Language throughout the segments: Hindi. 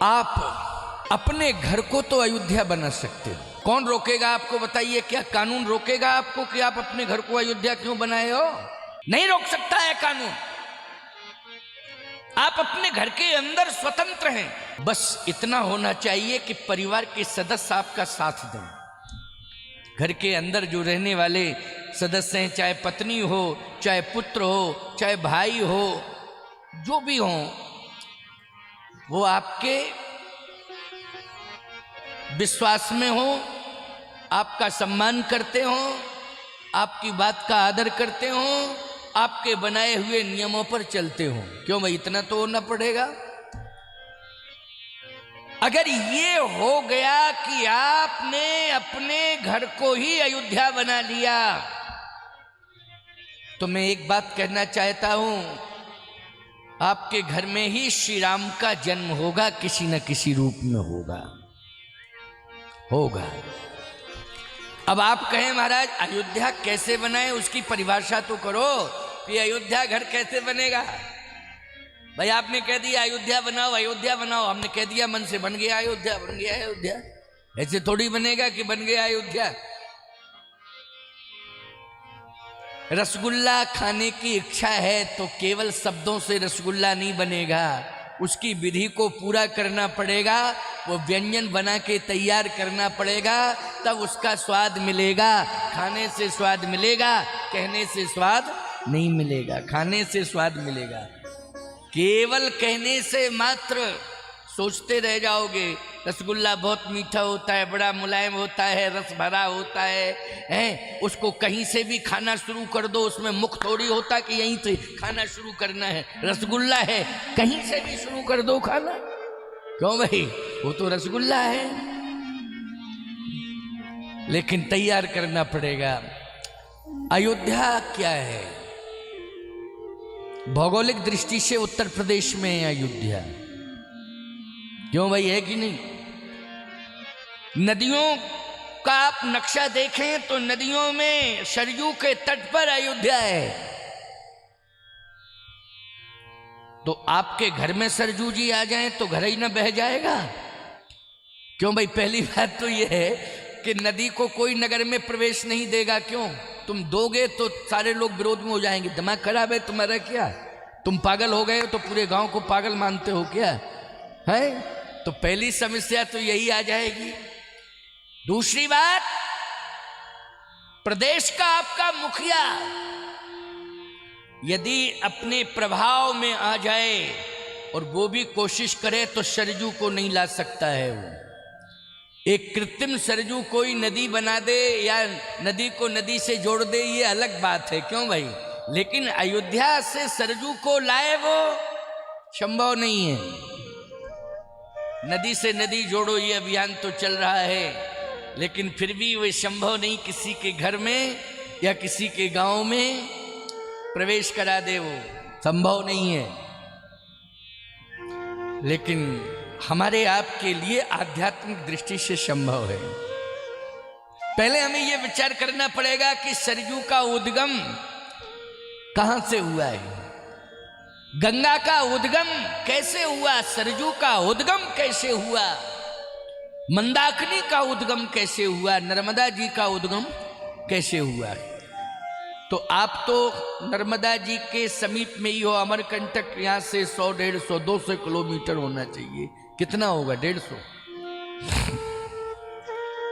आप अपने घर को तो अयोध्या बना सकते हो, कौन रोकेगा आपको? बताइए, क्या कानून रोकेगा आपको कि आप अपने घर को अयोध्या क्यों बनाए हो? नहीं रोक सकता है कानून। आप अपने घर के अंदर स्वतंत्र हैं, बस इतना होना चाहिए कि परिवार के सदस्य आपका साथ दें। घर के अंदर जो रहने वाले सदस्य हैं, चाहे पत्नी हो, चाहे पुत्र हो, चाहे भाई हो, जो भी हो, वो आपके विश्वास में हो, आपका सम्मान करते हो, आपकी बात का आदर करते हो, आपके बनाए हुए नियमों पर चलते हो। क्यों भाई, इतना तो होना पड़ेगा। अगर ये हो गया कि आपने अपने घर को ही अयोध्या बना लिया, तो मैं एक बात कहना चाहता हूं, आपके घर में ही श्री राम का जन्म होगा, किसी न किसी रूप में होगा। अब आप कहें महाराज अयोध्या कैसे बनाए, उसकी परिभाषा तो करो कि अयोध्या घर कैसे बनेगा। भाई आपने कह दिया अयोध्या बनाओ, अयोध्या बनाओ, हमने कह दिया मन से बन गया अयोध्या, बन गया अयोध्या। ऐसे थोड़ी बनेगा कि बन गया अयोध्या। रसगुल्ला खाने की इच्छा है तो केवल शब्दों से रसगुल्ला नहीं बनेगा, उसकी विधि को पूरा करना पड़ेगा, वो व्यंजन बना के तैयार करना पड़ेगा, तब उसका स्वाद मिलेगा। खाने से स्वाद मिलेगा, कहने से स्वाद नहीं मिलेगा। खाने से स्वाद मिलेगा, केवल कहने से मात्र सोचते रह जाओगे रसगुल्ला बहुत मीठा होता है, बड़ा मुलायम होता है, रस भरा होता है, उसको कहीं से भी खाना शुरू कर दो, उसमें मुख थोड़ी होता कि यहीं से खाना शुरू करना है। रसगुल्ला है, कहीं से भी शुरू कर दो खाना। क्यों भाई, वो तो रसगुल्ला है, लेकिन तैयार करना पड़ेगा। अयोध्या क्या है? भौगोलिक दृष्टि से उत्तर प्रदेश में है अयोध्या। क्यों भाई, है कि नहीं? नदियों का आप नक्शा देखें तो नदियों में सरयू के तट पर अयोध्या है। तो आपके घर में सरजू जी आ जाएं तो घर ही ना बह जाएगा? क्यों भाई, पहली बात तो यह है कि नदी को कोई नगर में प्रवेश नहीं देगा। क्यों? तुम दोगे तो सारे लोग विरोध में हो जाएंगे। दिमाग खराब है तुम्हारा क्या? तुम पागल हो गए तो पूरे गांव को पागल मानते हो क्या? है तो पहली समस्या तो यही आ जाएगी। दूसरी बात, प्रदेश का आपका मुखिया यदि अपने प्रभाव में आ जाए और वो भी कोशिश करे तो सरजू को नहीं ला सकता है। वो एक कृत्रिम सरजू कोई नदी बना दे या नदी को नदी से जोड़ दे, ये अलग बात है। क्यों भाई, लेकिन अयोध्या से सरजू को लाए वो संभव नहीं है। नदी से नदी जोड़ो ये अभियान तो चल रहा है, लेकिन फिर भी वो संभव नहीं किसी के घर में या किसी के गांव में प्रवेश करा दे, वो संभव नहीं है। लेकिन हमारे आपके लिए आध्यात्मिक दृष्टि से संभव है। पहले हमें यह विचार करना पड़ेगा कि सरयू का उद्गम कहां से हुआ है, गंगा का उद्गम कैसे हुआ, सरजू का उद्गम कैसे हुआ, मंदाकिनी का उद्गम कैसे हुआ, नर्मदा जी का उद्गम कैसे हुआ। तो आप तो नर्मदा जी के समीप में ही हो, अमरकंटक यहाँ से 100, 150, 200 किलोमीटर होना चाहिए। कितना होगा? 150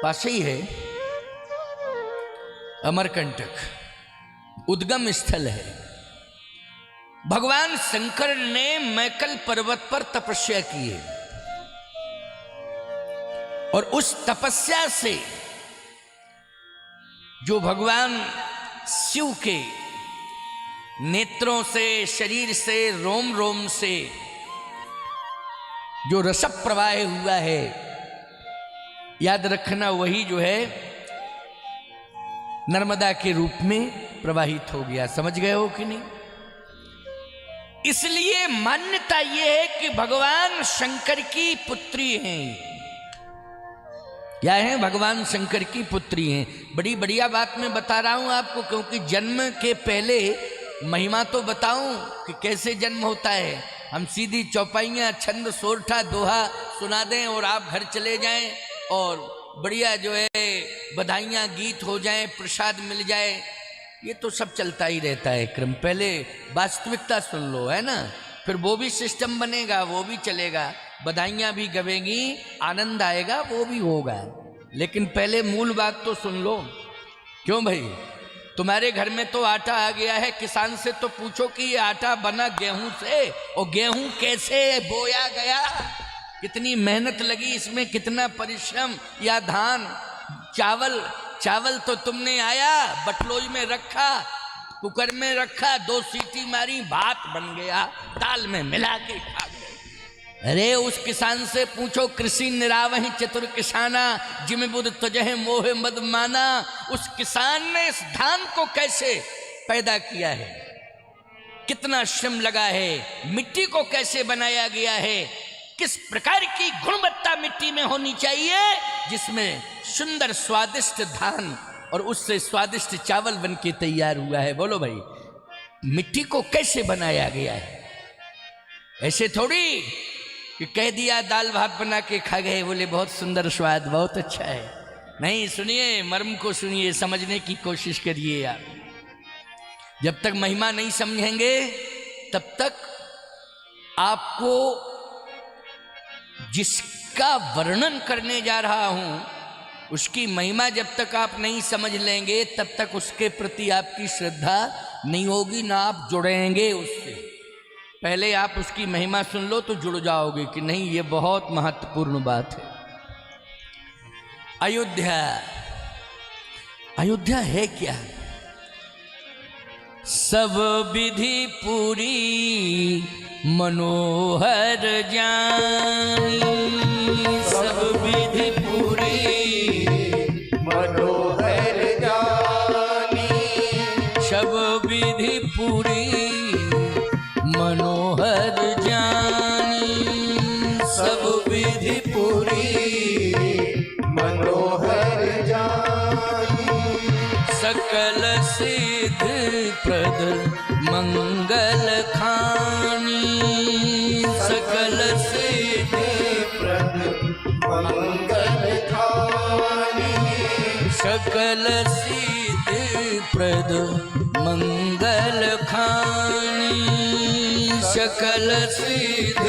पास ही है अमरकंटक, उद्गम स्थल है। भगवान शंकर ने मैकल पर्वत पर तपस्या की है और उस तपस्या से जो भगवान शिव के नेत्रों से, शरीर से, रोम रोम से जो रस प्रवाह हुआ है, याद रखना वही जो है नर्मदा के रूप में प्रवाहित हो गया। समझ गए हो कि नहीं? इसलिए मान्यता यह है कि भगवान शंकर की पुत्री हैं। क्या है? भगवान शंकर की पुत्री हैं। बड़ी बढ़िया बात मैं बता रहा हूं आपको, क्योंकि जन्म के पहले महिमा तो बताऊं कि कैसे जन्म होता है। हम सीधी चौपाइयाँ, छंद, सोरठा, दोहा सुना दें और आप घर चले जाएं और बढ़िया जो है बधाइयाँ, गीत हो जाएं, प्रसाद मिल जाए, ये तो सब चलता ही रहता है क्रम। पहले वास्तविकता सुन लो, है ना, फिर वो भी सिस्टम बनेगा, वो भी चलेगा, बधाइयाँ भी गवेंगी, आनंद आएगा, वो भी होगा, लेकिन पहले मूल बात तो सुन लो। क्यों भाई, तुम्हारे घर में तो आटा आ गया है, किसान से तो पूछो कि ये आटा बना गेहूं से, और गेहूं कैसे बोया गया, कितनी मेहनत लगी इसमें, कितना परिश्रम, या धान, चावल तो तुमने आया, बटलोई में रखा, कुकर में रखा, 2 सीटी मारी, भात बन गया, दाल में मिला के खा गए। अरे उस किसान से पूछो, कृषि निरावहि चतुर किसाना, जिम बुध तजह मोह मद माना, उस किसान ने इस धान को कैसे पैदा किया है, कितना श्रम लगा है, मिट्टी को कैसे बनाया गया है, किस प्रकार की गुणवत्ता मिट्टी में होनी चाहिए जिसमें सुंदर स्वादिष्ट धान और उससे स्वादिष्ट चावल बन के तैयार हुआ है। बोलो भाई, मिट्टी को कैसे बनाया गया है। ऐसे थोड़ी कि कह दिया दाल भात बना के खा गए, बोले बहुत सुंदर स्वाद, बहुत अच्छा है। नहीं, सुनिए, मर्म को सुनिए, समझने की कोशिश करिए आप। जब तक महिमा नहीं समझेंगे तब तक आपको जिसका वर्णन करने जा रहा हूं उसकी महिमा जब तक आप नहीं समझ लेंगे तब तक उसके प्रति आपकी श्रद्धा नहीं होगी, ना आप जुड़ेंगे उससे। पहले आप उसकी महिमा सुन लो तो जुड़ जाओगे कि नहीं, ये बहुत महत्वपूर्ण बात है। अयोध्या है क्या? सब विधि पूरी मनोहर जानी, सब विधि पूरी मनोहर जानी, सब विधि पूरी मनोहर जानी, सब विधि पूरी मनोहर जानी, सकल सिद्ध प्रद मंगल खानी, सकल सिद्ध प्रद मंगल खानी, सकल सिद्ध प्रद मंगल खानी, सकल सिद्ध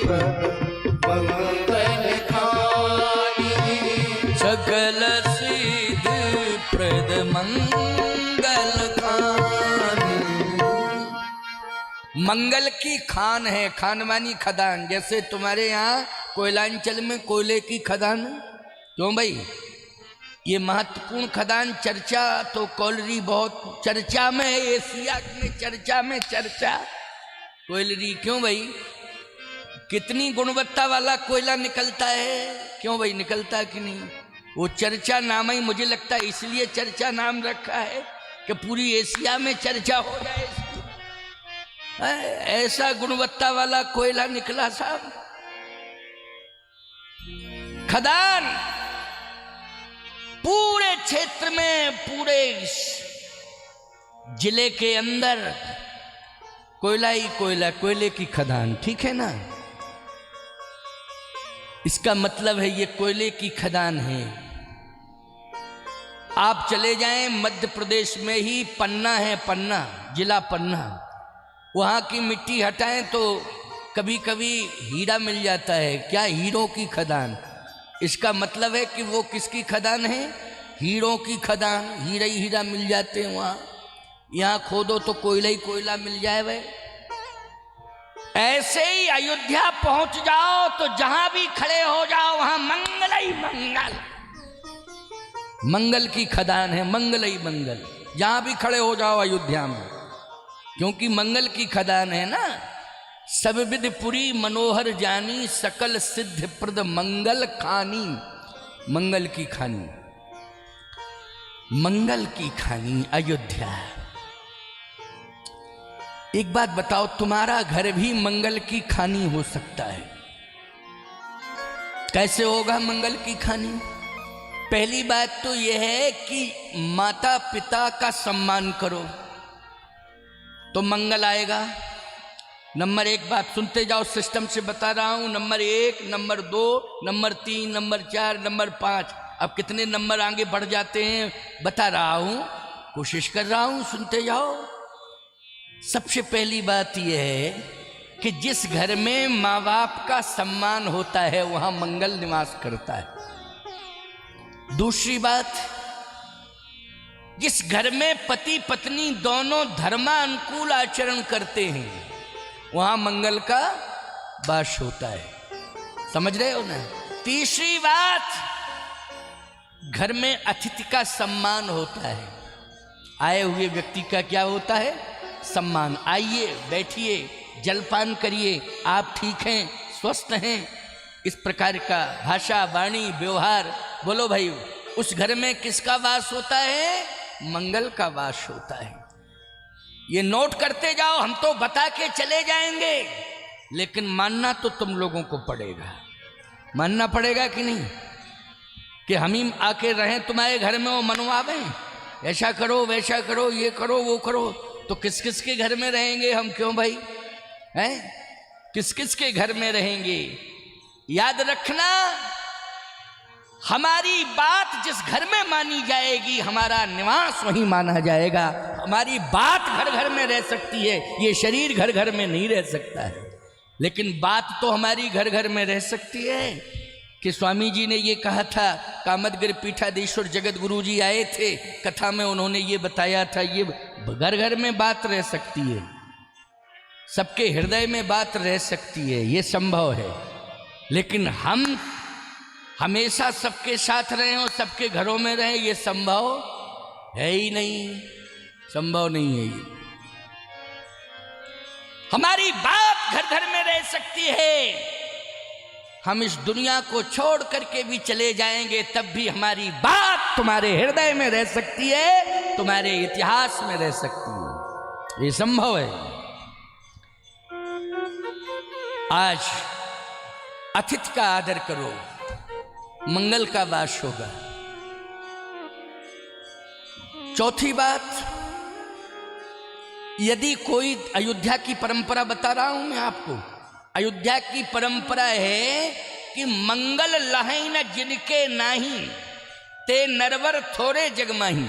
प्रद मंगल खानी, सकल सिद्ध प्रद मंगल खानी। मंगल की खान है, खान मानी खदान। जैसे तुम्हारे यहाँ कोयलांचल में कोयले की खदान, क्यों भाई, ये महत्वपूर्ण खदान, चर्चा तो कोयलरी बहुत चर्चा में है, एशिया में चर्चा में चर्चा कोयलरी। क्यों भाई, कितनी गुणवत्ता वाला कोयला निकलता है, क्यों भाई, निकलता कि नहीं। वो चर्चा नाम ही मुझे लगता है इसलिए चर्चा नाम रखा है कि पूरी एशिया में चर्चा हो जाए, ऐसा गुणवत्ता वाला कोयला निकला साहब। खदान पूरे क्षेत्र में, पूरे जिले के अंदर कोयला ही कोयला, कोयले की खदान, ठीक है ना। इसका मतलब है ये कोयले की खदान है। आप चले जाएं मध्य प्रदेश में ही पन्ना है, पन्ना जिला पन्ना, वहां की मिट्टी हटाएं तो कभी कभी हीरा मिल जाता है। क्या, हीरों की खदान। इसका मतलब है कि वो किसकी खदान है, हीरों की खदान, हीरा ही हीरा मिल जाते हैं वहां। यहां खोदो तो कोयला ही कोयला मिल जाए। वह ऐसे ही अयोध्या पहुंच जाओ तो जहां भी खड़े हो जाओ वहां मंगल ही मंगल, मंगल की खदान है, मंगल ही मंगल। जहां भी खड़े हो जाओ अयोध्या में, क्योंकि मंगल की खदान है ना। सब विधि पुरी मनोहर जानी, सकल सिद्ध प्रद मंगल खानी, मंगल की खानी, मंगल की खानी अयोध्या। एक बात बताओ, तुम्हारा घर भी मंगल की खानी हो सकता है। कैसे होगा मंगल की खानी? पहली बात तो यह है कि माता पिता का सम्मान करो तो मंगल आएगा। नंबर 1 बात सुनते जाओ, सिस्टम से बता रहा हूं। Number 1, number 2, number 3, number 4, number 5, अब कितने नंबर आगे बढ़ जाते हैं बता रहा हूं, कोशिश कर रहा हूं, सुनते जाओ। सबसे पहली बात यह है कि जिस घर में माँ बाप का सम्मान होता है वहां मंगल निवास करता है। दूसरी बात, जिस घर में पति पत्नी दोनों धर्मानुकूल आचरण करते हैं वहां मंगल का वास होता है। समझ रहे हो ना? तीसरी बात, घर में अतिथि का सम्मान होता है। आए हुए व्यक्ति का क्या होता है? सम्मान। आइए, बैठिए, जलपान करिए, आप ठीक हैं, स्वस्थ हैं, इस प्रकार का भाषा, वाणी, व्यवहार। बोलो भाई, उस घर में किसका वास होता है? मंगल का वास होता है। ये नोट करते जाओ, हम तो बता के चले जाएंगे, लेकिन मानना तो तुम लोगों को पड़ेगा। मानना पड़ेगा कि नहीं? कि हम ही आके रहें तुम्हारे घर में, वो मनवावें, ऐसा करो, वैसा करो, ये करो, वो करो, तो किस किस के घर में रहेंगे हम? क्यों भाई? हैं? किस किस के घर में रहेंगे? याद रखना, हमारी बात जिस घर में मानी जाएगी हमारा निवास वहीं माना जाएगा। हमारी बात घर घर में रह सकती है, ये शरीर घर घर में नहीं रह सकता है, लेकिन बात तो हमारी घर घर में रह सकती है। कि स्वामी जी ने ये कहा था, कामदगिरि पीठाधीश्वर जगत गुरु जी आए थे, कथा में उन्होंने ये बताया था, ये घर घर में बात रह सकती है, सबके हृदय में बात रह सकती है, ये संभव है। लेकिन हम हमेशा सबके साथ रहें और सबके घरों में रहें, ये संभव है ही नहीं, संभव नहीं है ये। हमारी बात घर घर में रह सकती है, हम इस दुनिया को छोड़ करके भी चले जाएंगे तब भी हमारी बात तुम्हारे हृदय में रह सकती है, तुम्हारे इतिहास में रह सकती है, ये संभव है। आज अतिथि का आदर करो, मंगल का वास होगा। चौथी बात, यदि कोई, अयोध्या की परंपरा बता रहा हूं मैं आपको, अयोध्या की परंपरा है कि मंगल लहै न जिनके नाही, ते नरवर थोड़े जगमाही।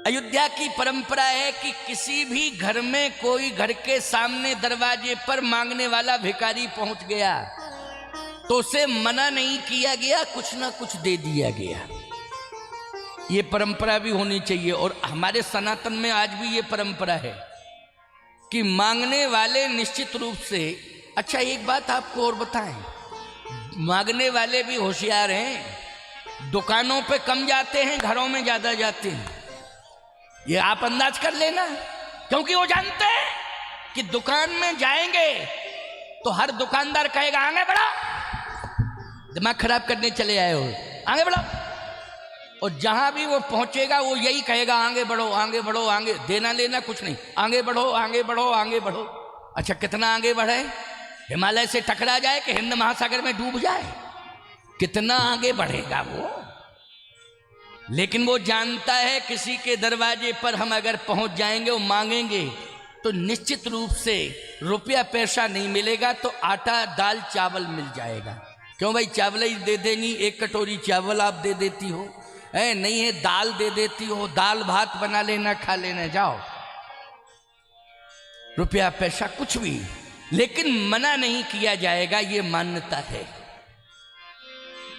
अयोध्या की परंपरा है कि किसी भी घर में कोई घर के सामने दरवाजे पर मांगने वाला भिखारी पहुंच गया तो उसे मना नहीं किया गया, कुछ ना कुछ दे दिया गया। ये परंपरा भी होनी चाहिए, और हमारे सनातन में आज भी ये परंपरा है कि मांगने वाले निश्चित रूप से, अच्छा एक बात आपको और बताएं, मांगने वाले भी होशियार हैं, दुकानों पे कम जाते हैं, घरों में ज्यादा जाते हैं, ये आप अंदाज कर लेना, क्योंकि वो जानते हैं कि दुकान में जाएंगे तो हर दुकानदार कहेगा आगे बढ़ो, दिमाग खराब करने चले आए हो, आगे बढ़ो, और जहां भी वो पहुंचेगा वो यही कहेगा आगे बढ़ो, आगे बढ़ो, आगे, देना लेना कुछ नहीं, आगे बढ़ो, आगे बढ़ो, आगे बढ़ो। अच्छा कितना आगे बढ़े? हिमालय से टकरा जाए कि हिंद महासागर में डूब जाए, कितना आगे बढ़ेगा वो? लेकिन वो जानता है किसी के दरवाजे पर हम अगर पहुंच जाएंगे, वो मांगेंगे तो निश्चित रूप से रुपया पैसा नहीं मिलेगा तो आटा दाल चावल मिल जाएगा। क्यों भाई? चावल ही दे देंगी, एक कटोरी चावल आप दे देती हो, नहीं है दाल दे देती हो, दाल भात बना लेना, खा लेना, जाओ, रुपया पैसा कुछ भी, लेकिन मना नहीं किया जाएगा, ये मान्यता है।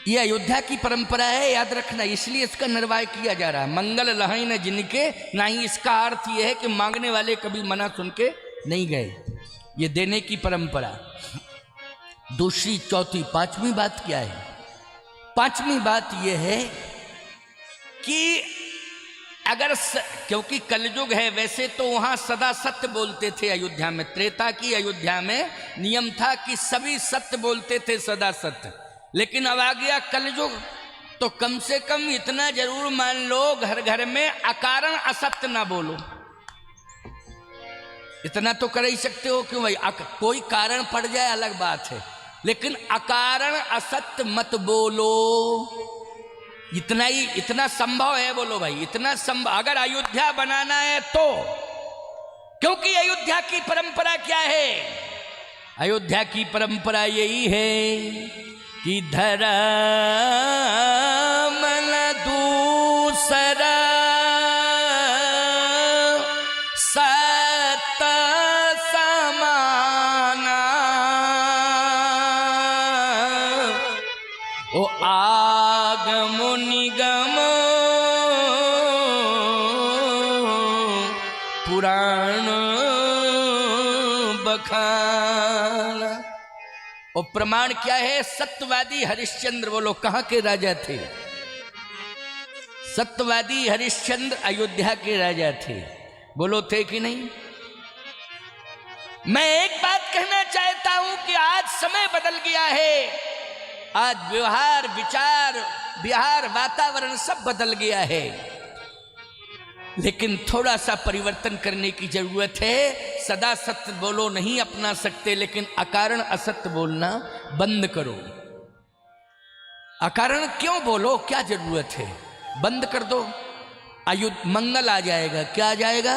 ये अयोध्या की परंपरा है, याद रखना, इसलिए इसका निर्वाह किया जा रहा है। मंगल लहै न जिनके नाही, इसका अर्थ यह है कि मांगने वाले कभी मना सुन के नहीं गए, ये देने की परंपरा। दूसरी, चौथी, पांचवी बात क्या है? पांचवी बात यह है कि अगर क्योंकि कलयुग है, वैसे तो वहां सदा सत्य बोलते थे अयोध्या में, त्रेता की अयोध्या में नियम था कि सभी सत्य बोलते थे, सदा सत्य। लेकिन अब आ गया कलयुग, तो कम से कम इतना जरूर मान लो, घर घर में अकारण असत्य ना बोलो, इतना तो कर ही सकते हो। क्यों भाई? कोई कारण पड़ जाए अलग बात है, लेकिन अकारण असत्य मत बोलो, इतना ही, इतना संभव है, बोलो भाई, इतना संभव। अगर अयोध्या बनाना है तो क्योंकि अयोध्या की परंपरा क्या है? अयोध्या की परंपरा यही है कि धर्म न दूसरा सत समाना, ओ आगम निगम पुराण बखाना। और प्रमाण क्या है? सत्यवादी हरिश्चंद्र, बोलो कहां के राजा थे? सत्यवादी हरिश्चंद्र अयोध्या के राजा थे, बोलो थे कि नहीं? मैं एक बात कहना चाहता हूं कि आज समय बदल गया है, आज व्यवहार, विचार, बिहार, वातावरण सब बदल गया है, लेकिन थोड़ा सा परिवर्तन करने की जरूरत है। सदा सत्य बोलो नहीं अपना सकते, लेकिन अकारण असत्य बोलना बंद करो। अकारण क्यों बोलो? क्या जरूरत है? बंद कर दो, मंगल आ जाएगा। क्या आ जाएगा?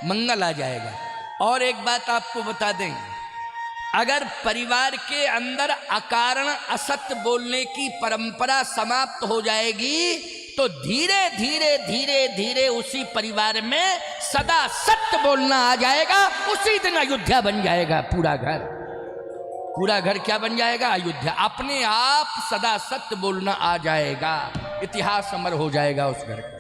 मंगल आ जाएगा। और एक बात आपको बता दें, अगर परिवार के अंदर अकारण असत्य बोलने की परंपरा समाप्त हो जाएगी तो धीरे धीरे धीरे धीरे उसी परिवार में सदा सत्य बोलना आ जाएगा। उसी दिन अयोध्या बन जाएगा पूरा घर। पूरा घर क्या बन जाएगा? अयोध्या। अपने आप सदा सत्य बोलना आ जाएगा, इतिहास अमर हो जाएगा उस घर का।